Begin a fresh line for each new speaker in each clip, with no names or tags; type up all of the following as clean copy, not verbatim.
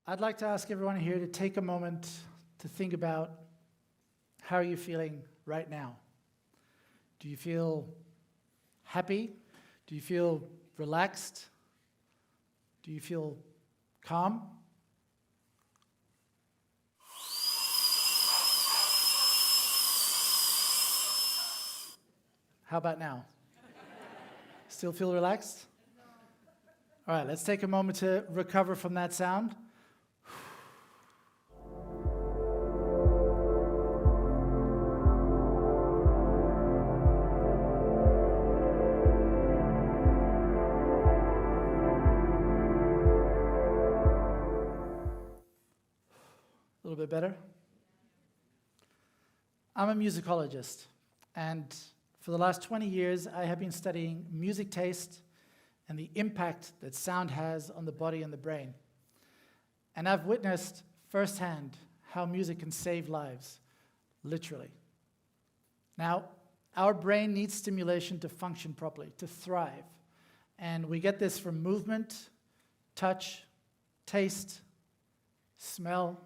I'd like to ask everyone here to take a moment to think about how are you feeling right now? Do you feel happy? Do you feel relaxed? Do you feel calm? How about now? Still feel relaxed? All right, let's take a moment to recover from that sound. A little bit better. I'm a musicologist, and for the last 20 years, I have been studying music taste and the impact that sound has on the body and the brain. And I've witnessed firsthand how music can save lives, literally. Now, our brain needs stimulation to function properly, to thrive. And we get this from movement, touch, taste, smell,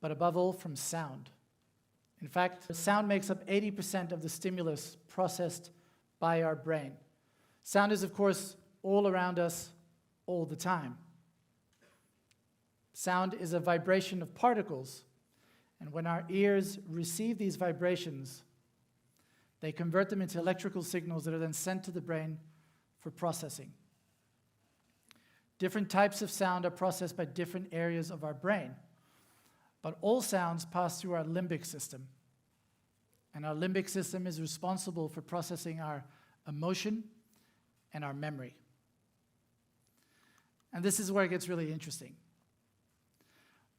but above all from sound. In fact, sound makes up 80% of the stimulus processed by our brain. Sound is, of course, all around us all the time. Sound is a vibration of particles, and when our ears receive these vibrations, they convert them into electrical signals that are then sent to the brain for processing. Different types of sound are processed by different areas of our brain. But all sounds pass through our limbic system. And our limbic system is responsible for processing our emotion and our memory. And this is where it gets really interesting.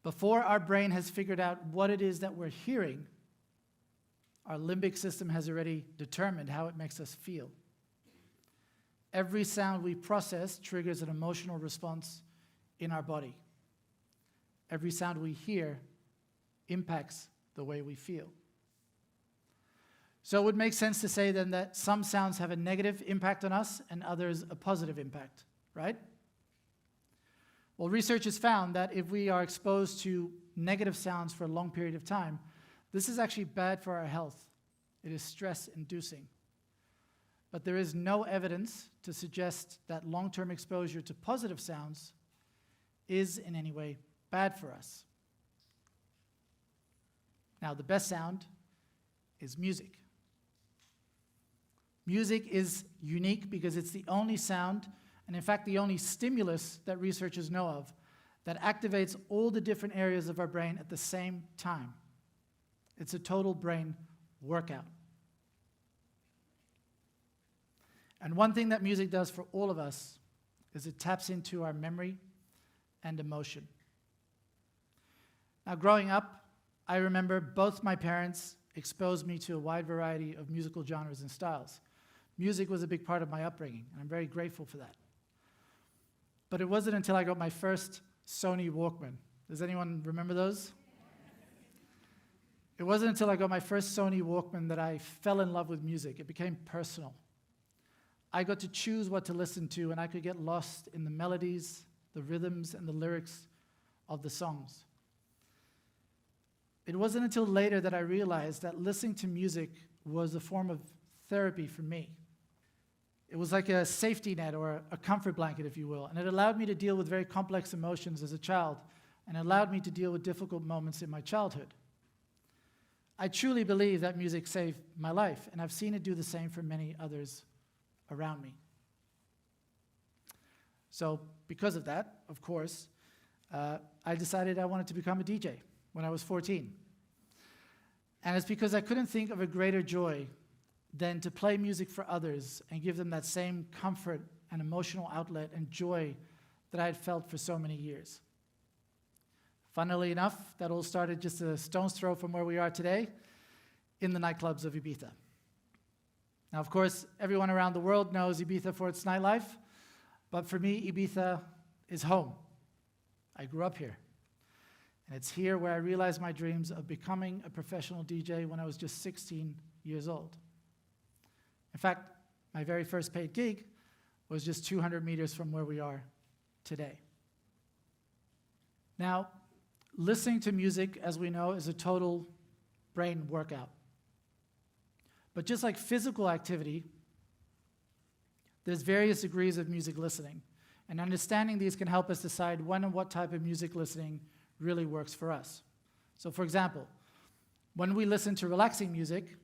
Before our brain has figured out what it is that we're hearing, our limbic system has already determined how it makes us feel. Every sound we process triggers an emotional response in our body. Every sound we hear impacts the way we feel. So it would make sense to say then that some sounds have a negative impact on us and others a positive impact, right? Well, research has found that if we are exposed to negative sounds for a long period of time, this is actually bad for our health. It is stress-inducing. But there is no evidence to suggest that long-term exposure to positive sounds is in any way bad for us. Now, the best sound is music. Music is unique because it's the only sound, and in fact the only stimulus that researchers know of, that activates all the different areas of our brain at the same time. It's a total brain workout. And one thing that music does for all of us is it taps into our memory and emotion. Now, growing up, I remember both my parents exposed me to a wide variety of musical genres and styles. Music was a big part of my upbringing, and I'm very grateful for that. But it wasn't until I got my first Sony Walkman. Does anyone remember those? It wasn't until I got my first Sony Walkman that I fell in love with music. It became personal. I got to choose what to listen to, and I could get lost in the melodies, the rhythms, and the lyrics of the songs. It wasn't until later that I realized that listening to music was a form of therapy for me. It was like a safety net or a comfort blanket, if you will, and it allowed me to deal with very complex emotions as a child and allowed me to deal with difficult moments in my childhood. I truly believe that music saved my life, and I've seen it do the same for many others around me. So because of that, of course, I decided I wanted to become a DJ when I was 14. And it's because I couldn't think of a greater joy than to play music for others and give them that same comfort and emotional outlet and joy that I had felt for so many years. Funnily enough, that all started just a stone's throw from where we are today in the nightclubs of Ibiza. Now, of course, everyone around the world knows Ibiza for its nightlife, but for me, Ibiza is home. I grew up here. And it's here where I realized my dreams of becoming a professional DJ when I was just 16 years old. In fact, my very first paid gig was just 200 meters from where we are today. Now, listening to music, as we know, is a total brain workout. But just like physical activity, there's various degrees of music listening. And understanding these can help us decide when and what type of music listening really works for us. So for example, when we listen to relaxing music,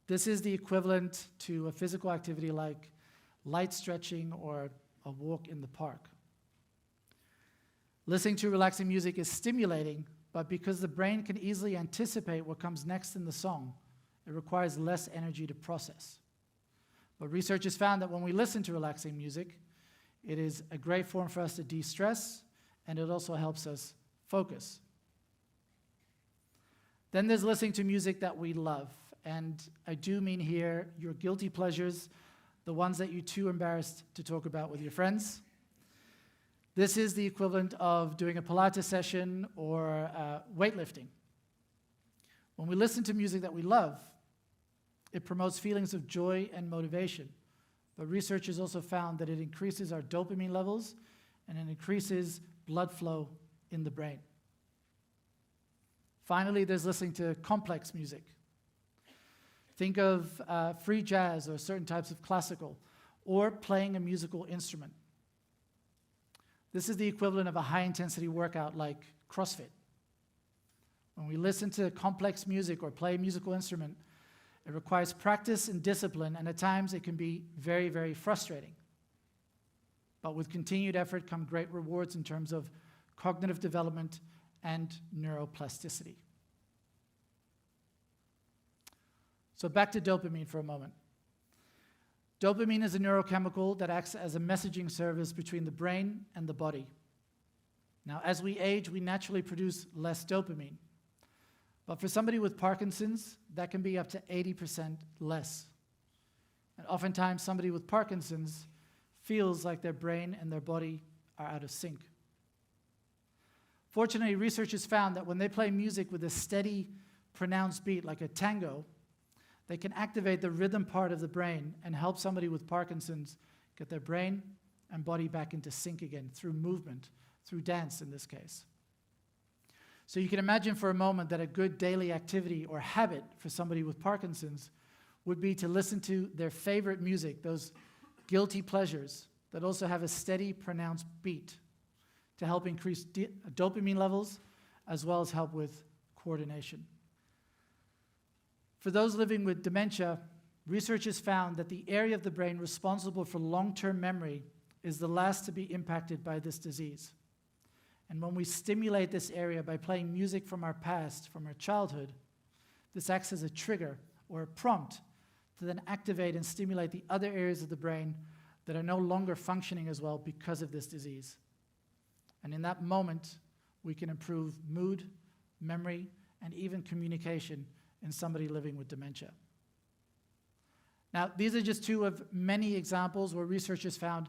this is the equivalent to a physical activity like light stretching or a walk in the park. Listening to relaxing music is stimulating, but because the brain can easily anticipate what comes next in the song, it requires less energy to process. But research has found that when we listen to relaxing music, it is a great form for us to de-stress, and it also helps us focus. Then there's listening to music that we love, and I do mean here your guilty pleasures, the ones that you're too embarrassed to talk about with your friends. This is the equivalent of doing a Pilates session or weightlifting. When we listen to music that we love, it promotes feelings of joy and motivation. But researchers also found that it increases our dopamine levels and it increases blood flow in the brain. Finally, there's listening to complex music. Think of free jazz or certain types of classical, or playing a musical instrument. This is the equivalent of a high-intensity workout like CrossFit. When we listen to complex music or play a musical instrument, it requires practice and discipline, and at times it can be very, very frustrating. But with continued effort come great rewards in terms of cognitive development and neuroplasticity. So back to dopamine for a moment. Dopamine is a neurochemical that acts as a messaging service between the brain and the body. Now, as we age, we naturally produce less dopamine. But for somebody with Parkinson's, that can be up to 80% less. And oftentimes, somebody with Parkinson's feels like their brain and their body are out of sync. Fortunately, researchers found that when they play music with a steady, pronounced beat, like a tango, they can activate the rhythm part of the brain and help somebody with Parkinson's get their brain and body back into sync again through movement, through dance in this case. So you can imagine for a moment that a good daily activity or habit for somebody with Parkinson's would be to listen to their favorite music, those guilty pleasures that also have a steady, pronounced beat to help increase dopamine levels as well as help with coordination. For those living with dementia, researchers found that the area of the brain responsible for long-term memory is the last to be impacted by this disease. And when we stimulate this area by playing music from our past, from our childhood, this acts as a trigger or a prompt to then activate and stimulate the other areas of the brain that are no longer functioning as well because of this disease. And in that moment, we can improve mood, memory, and even communication in somebody living with dementia. Now, these are just two of many examples where researchers found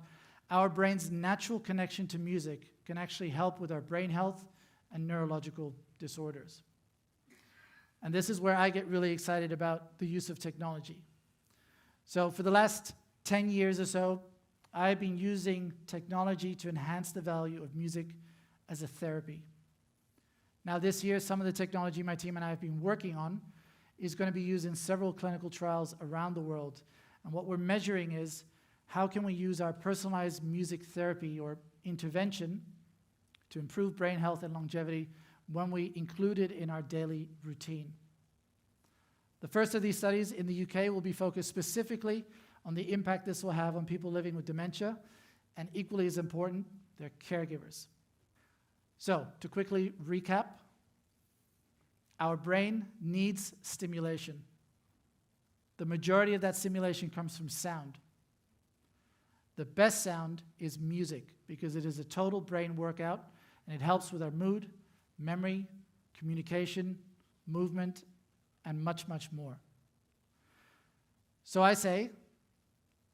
our brain's natural connection to music can actually help with our brain health and neurological disorders. And this is where I get really excited about the use of technology. So for the last 10 years or so, I've been using technology to enhance the value of music as a therapy. Now this year, some of the technology my team and I have been working on is going to be used in several clinical trials around the world. And what we're measuring is how can we use our personalized music therapy or intervention to improve brain health and longevity when we include it in our daily routine. The first of these studies in the UK will be focused specifically on the impact this will have on people living with dementia, and equally as important, their caregivers. So, to quickly recap, our brain needs stimulation. The majority of that stimulation comes from sound. The best sound is music because it is a total brain workout and it helps with our mood, memory, communication, movement, and much, much more. So I say,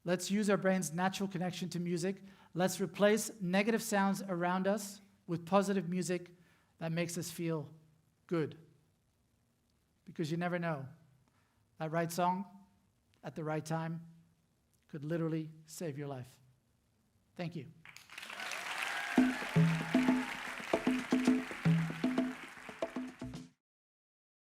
let's use our brain's natural connection to music. Let's replace negative sounds around us with positive music that makes us feel good. Because you never know, that right song at the right time could literally save your life. Thank you.